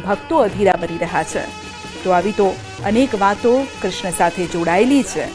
ભક્તો અધીરા બની રહ્યા છે. તો આવી તો અનેક વાતો કૃષ્ણ સાથે જોડાયેલી છે.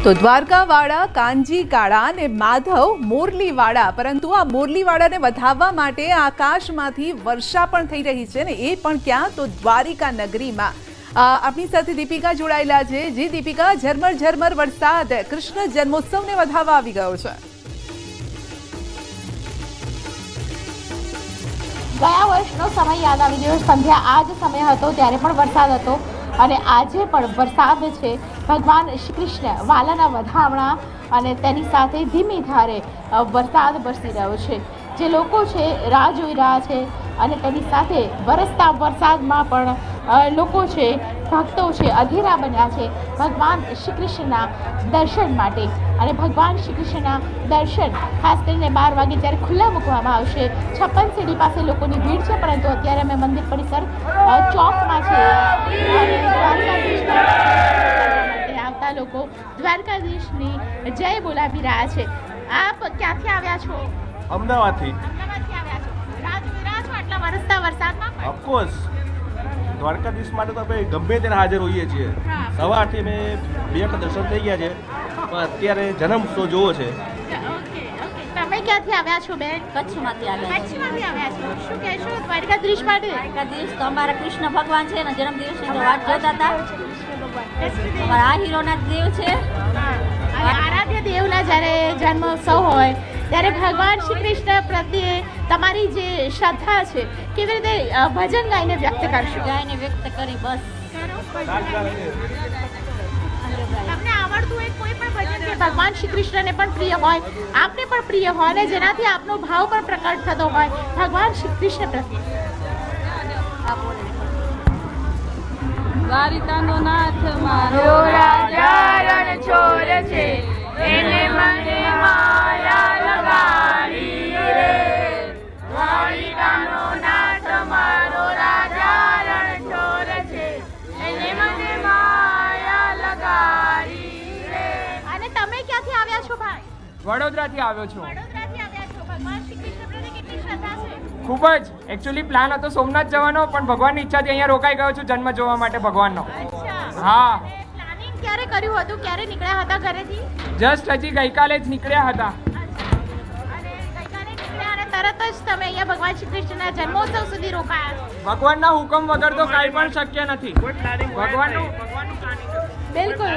તો દ્વારકાવાળા, કાંજી કાળા અને માધવ મોરલીવાળા, પરંતુ આ મોરલીવાળાને વધાવવા માટે આકાશમાંથી વર્ષા પણ થઈ રહી છે ને એ પણ ક્યાં? તો દ્વારિકા નગરીમાં. આપણી સાથે દીપિકા જોડાયેલા છે. જે દીપિકા, ઝરમર ઝરમર વરસાદ કૃષ્ણ જન્મોત્સવને વધાવવા આવી ગયો છે. ગયા વર્ષનો સમય યાદ આવી ગયો. સંધ્યા આ જ સમય હતો ત્યારે પણ વરસાદ હતો અને આજે પણ વરસાદ છે. ભગવાન શ્રી કૃષ્ણ વાલાના વધામણા અને તેની સાથે ધીમી ધારે વરસાદ વરસી રહ્યો છે. જે લોકો છે રાહ જોઈ રહ્યા છે અને તેની સાથે વરસતા વરસાદમાં પણ લોકો છે, ભક્તો છે, અધીરા બન્યા છે ભગવાન શ્રી કૃષ્ણના દર્શન માટે. અને ભગવાન શ્રી કૃષ્ણના દર્શન ખાસ કરીને 12 વાગે જ્યારે ખુલ્લા મૂકવામાં આવશે. 56 સીડી પાસે લોકોની ભીડ છે, પરંતુ અત્યારે અમે મંદિર પરિસર ચોકમાં છે અને આવતા લોકો દ્વારકાધીશની જય બોલાવી રહ્યા છે. આપ ક્યાંથી આવ્યા છો? અમદાવાદથી. આવ્યા છો. રાહ જોઈ રહ્યા છો આટલા વરસતા વરસાદમાં? ઓફકોર્સ, દ્વારકાધીશ માટે તો આપણે ગમે ત્યારે હાજર હોઈએ છીએ. સવારથી અમે 2 વખત દર્શન થઈ ગયા છે, પણ અત્યારે જન્મોત્સવ જોવો છે. તમે ક્યાંથી આવ્યા છો બેન? કચ્છમાંથી આવ્યા. કચ્છમાંથી આવ્યા છો. શું કહેશો દ્વારકાધીશ માટે? દ્વારકાધીશ તો અમારા કૃષ્ણ ભગવાન છે ને, જન્મદિવસની તો વાટ જોતા હતા. અમારા આ હીરોના દેવ છે. અને આરાધ્ય દેવના જ્યારે જન્મોત્સવ હોય ત્યારે ભગવાન શ્રી કૃષ્ણ પ્રત્યે તમારી જે શ્રદ્ધા છે કેવી રીતે ભજન ગાઈને વ્યક્ત કરશો? ગાયને વ્યક્ત કરી બસ. તમને આવડતું એક કોઈ પણ ભજન કે ભગવાન શ્રી કૃષ્ણને પણ પ્રિય હોય, આપને પણ પ્રિય હોય અને જેનાથી આપનો ભાવ પણ પ્રકટ થતો હોય ભગવાન શ્રી કૃષ્ણ પ્રત્યે? દ્વારિકાનો નાથ મારો રાજા રણ છોડ છે, એને મને માયા લગાડી રે. દ્વારિકાનો નાથ મારો રાજા રણ છોડ છે, એને મને માયા લગાડી રે. અને તમે ક્યાંથી આવ્યા છો ભાઈ? વડોદરાથી આવ્યો છું. વડોદરાથી આવ્યા છો. ભગવાન શ્રી કૃષ્ણ પ્રત્યે કેટલી શ્રદ્ધા છે? ખૂબ જ. એકચ્યુઅલી પ્લાન હતો સોમનાથ જવાનો, પણ ભગવાનની ઈચ્છાથી અહીંયા રોકાઈ ગયો છું જન્મ જોવા માટે ભગવાનનો. હા. પ્લાનિંગ ક્યારે કર્યું હતું? ક્યારે નીકળ્યા હતા ઘરેથી? જસ્ટ હજી ગઈકાલે જ નીકળ્યા હતા. અને ગઈકાલે નીકળ્યા અને તરત જ તમે અહીંયા ભગવાન શ્રી કૃષ્ણના જન્મોત્સવ સુધી રોકાયા? ભગવાનના હુકમ વગર તો કાંઈ પણ શક્ય નથી. ભગવાનનું બિલકુલ.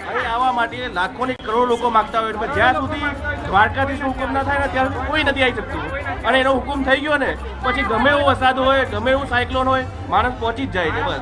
અહીં આવવા માટે લાખોની કરોડો લોકો માગતા હોય, પણ જ્યાં સુધી દ્વારકાધીશનો હુકમ ના થાય ને ત્યાં સુધી કોઈ નથી આવી શકતું. અને એનો હુકમ થઈ ગયો ને પછી ગમે એવો વરસાદ હોય, ગમે એવું સાયક્લોન હોય, માણસ પહોંચી જ જાય છે. બસ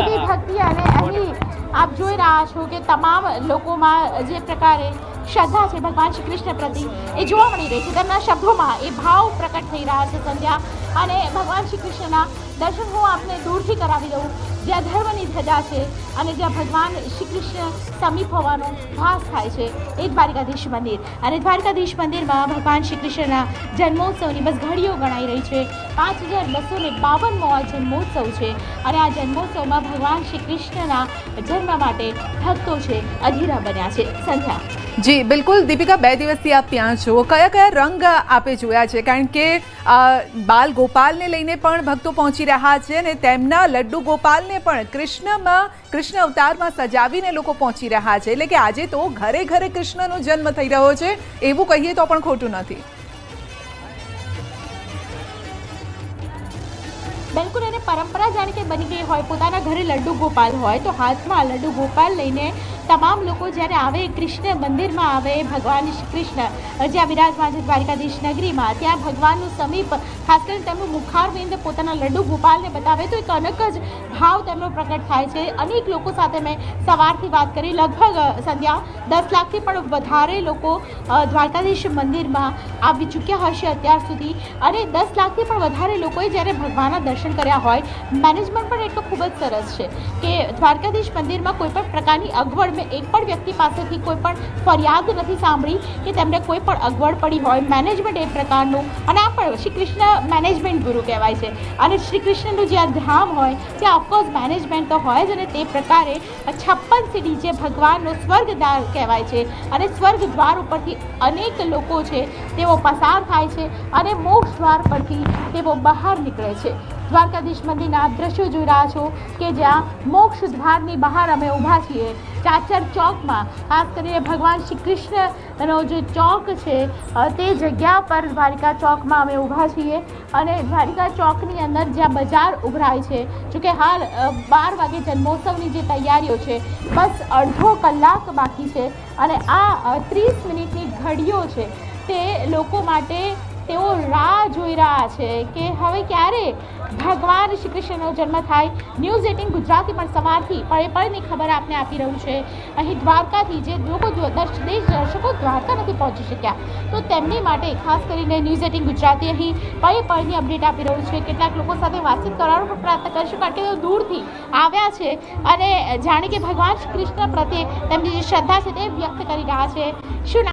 એવી ભક્તિ. અને અહીં આપ જોઈ રહ્યા છો કે તમામ લોકોમાં જે પ્રકારે શ્રદ્ધા છે ભગવાન શ્રી કૃષ્ણ પ્રતિ એ જોવા મળી રહી છે. તેમના શબ્દોમાં એ ભાવ પ્રકટ થઈ રહ્યા છે. સંધ્યા અને ભગવાન શ્રી કૃષ્ણના દર્શન હું આપને દૂરથી કરાવી દઉં, જ્યાં ધર્મની ધજા છે અને જ્યાં ભગવાન શ્રી કૃષ્ણ સમીપ હોવાનો ભાસ થાય છે એ દ્વારકાધીશ મંદિર. અને દ્વારકાધીશ મંદિરમાં ભગવાન શ્રી કૃષ્ણના જન્મોત્સવની બસ ઘડીઓ ગણાઈ રહી છે. 5252મો આ જન્મોત્સવ છે અને આ જન્મોત્સવમાં ભગવાન શ્રી કૃષ્ણના જન્મ માટે ભક્તો છે અધીરા બન્યા છે. સંધ્યા જી બિલકુલ. દીપિકા, 2 દિવસથી આપ ત્યાં છો, કયા કયા રંગ આપે જોયા છે? કારણ કે બાલ ગોપાલને લઈને પણ ભક્તો પહોંચી રહ્યા છે અને તેમના લડ્ડુ ગોપાલને પણ કૃષ્ણ અવતારમાં સજાવીને લોકો પહોંચી રહ્યા છે. એટલે કે આજે તો ઘરે ઘરે કૃષ્ણનો જન્મ થઈ રહ્યો છે એવું કહીએ તો પણ ખોટું નથી. બિલકુલ એને પરંપરા જાણે કે બની ગઈ હોય, પોતાના ઘરે લડ્ડુ ગોપાલ હોય તો હાથમાં લડ્ડુ ગોપાલ લઈને તમામ લોકો જ્યારે આવે કૃષ્ણ મંદિરમાં આવે, ભગવાન શ્રી કૃષ્ણ જ્યાં બિરાજમાન છે દ્વારકાધીશ નગરીમાં, ત્યાં ભગવાનનું સમીપ ખાસ કરીને તેમનું મુખારવિંદ પોતાના લડ્ડુ ગોપાલને બતાવે તો એક અલગ જ ભાવ તેમનો પ્રકટ થાય છે. અનેક લોકો સાથે મેં સવારથી વાત કરી, લગભગ સંધ્યા 10 લાખથી પણ વધારે લોકો દ્વારકાધીશ મંદિરમાં આવી ચૂક્યા હશે અત્યાર સુધી, અને 10 લાખથી પણ વધારે લોકોએ જ્યારે ભગવાનના દર્શન કર્યા હોય. મેનેજમેન્ટ પણ એટલું ખૂબ જ સરસ છે કે દ્વારકાધીશ મંદિરમાં કોઈ પણ પ્રકારની અગવડ મેં એક પણ વ્યક્તિ પાસેથી કોઈ પણ ફરિયાદ નથી સાંભળી કે તેમને કોઈ પણ અગવડ પડી હોય. મેનેજમેન્ટ એ પ્રકારનું, અને આ પણ શ્રી કૃષ્ણ મેનેજમેન્ટ ગુરુ કહેવાય છે, અને શ્રી કૃષ્ણનું જ્યાં ધામ હોય ત્યાં ઓફકોર્સ મેનેજમેન્ટ તો હોય જ, અને તે પ્રકારે 56 સીડી જે ભગવાનનો સ્વર્ગદ્વાર કહેવાય છે, અને સ્વર્ગ દ્વાર ઉપરથી અનેક લોકો છે તેઓ પસાર થાય છે અને મોક્ષ દ્વાર પરથી તેઓ બહાર નીકળે છે. દ્વારકાધીશ મંદિરના દ્રશ્યો જોઈ રહ્યા છો કે જ્યાં મોક્ષ દ્વારની બહાર અમે ઊભા છીએ ચાચર ચોકમાં. ખાસ કરીને ભગવાન શ્રી કૃષ્ણનો જે ચોક છે તે જગ્યા પર દ્વારિકા ચોકમાં અમે ઊભા છીએ, અને દ્વારિકા ચોકની અંદર જ્યાં બજાર ઉભરાય છે, જોકે હાલ 12 વાગે જન્મોત્સવની જે તૈયારીઓ છે બસ અડધો કલાક બાકી છે, અને આ 30 મિનિટની ઘડીઓ છે તે લોકો માટે તેઓ રાહ જોઈ રહ્યા છે કે હવે ક્યારે ભગવાન શ્રી કૃષ્ણનો જન્મ થાય. ન્યૂઝ 18 ગુજરાતી પણ સવારથી પળે પળની ખબર આપને આપી રહ્યું છે. અહીં દ્વારકાથી જે લોકો દેશ દર્શકો દ્વારકા નથી પહોંચી શક્યા તો તેમની માટે ખાસ કરીને ન્યૂઝ 18 ગુજરાતી અહીં પળે પળની અપડેટ આપી રહ્યું છે. કેટલાક લોકો સાથે વાતચીત કરવાનો પણ પ્રયત્ન કરીશું, કારણ કે તેઓ દૂરથી આવ્યા છે અને જાણે કે ભગવાન શ્રી કૃષ્ણ પ્રત્યે તેમની જે શ્રદ્ધા છે તે વ્યક્ત કરી રહ્યા છે. શું